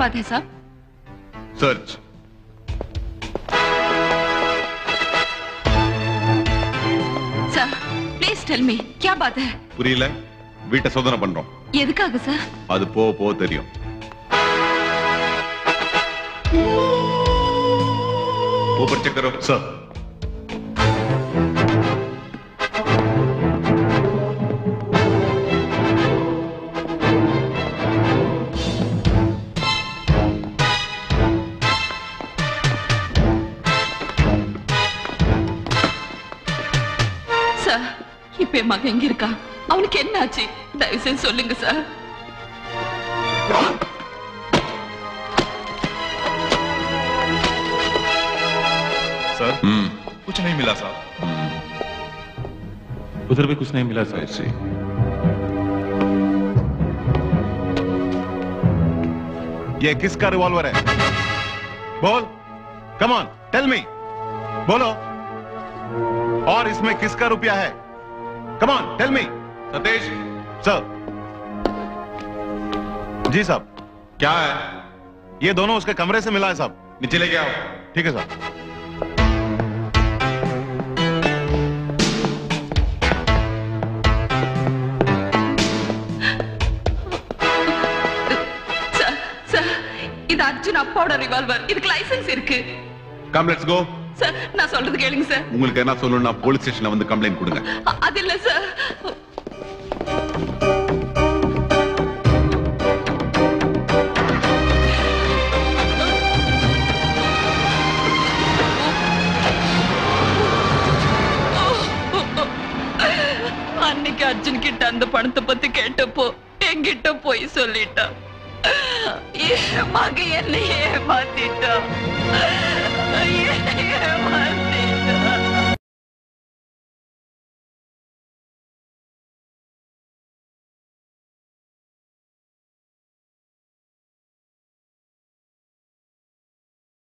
बात है साहब? Search. Sir please tell me क्या बात है? புரியல? வீட்டை சோதனை பண்றோம். எதுக்காக சார்? அது போ தெரியும். ऊपर चेक करो सर। சார் இப்ப மகன் எங்க இருக்கா? அவனுக்கு என்ன ஆச்சு? தயவு செஞ்சு சொல்லுங்க சார். सर कुछ नहीं मिला साहब। उधर भी कुछ नहीं मिला सर। ऐसे ये किसका रिवॉल्वर है? बोल, कम ऑन टेल मी, बोलो। और इसमें किसका रुपया है? Come on tell me. Satish sir. जी साहब। क्या है? ये दोनों उसके कमरे से मिला है साहब। नीचे लेके आओ। ठीक है साहब। அர்ஜுன் அப்பாவோட ரிவால்வர். இதுக்கு லைசென்ஸ் இருக்கு. Come let's go. சார் நான் சொல்றது கேளுங்க சார். உங்களுக்கு என்ன சொல்லணும்னா போலீஸ் ஸ்டேஷன்ல வந்து கம்ப்ளைண்ட் கொடுங்க. அது இல்ல சார். அன்னைக்கு அர்ஜுன் கிட்ட அந்த பணத்தை பத்தி கேட்டப்போ என்கிட்ட போய் சொல்லிட்டா. மகன் என்னை ஏமாத்திட்டா.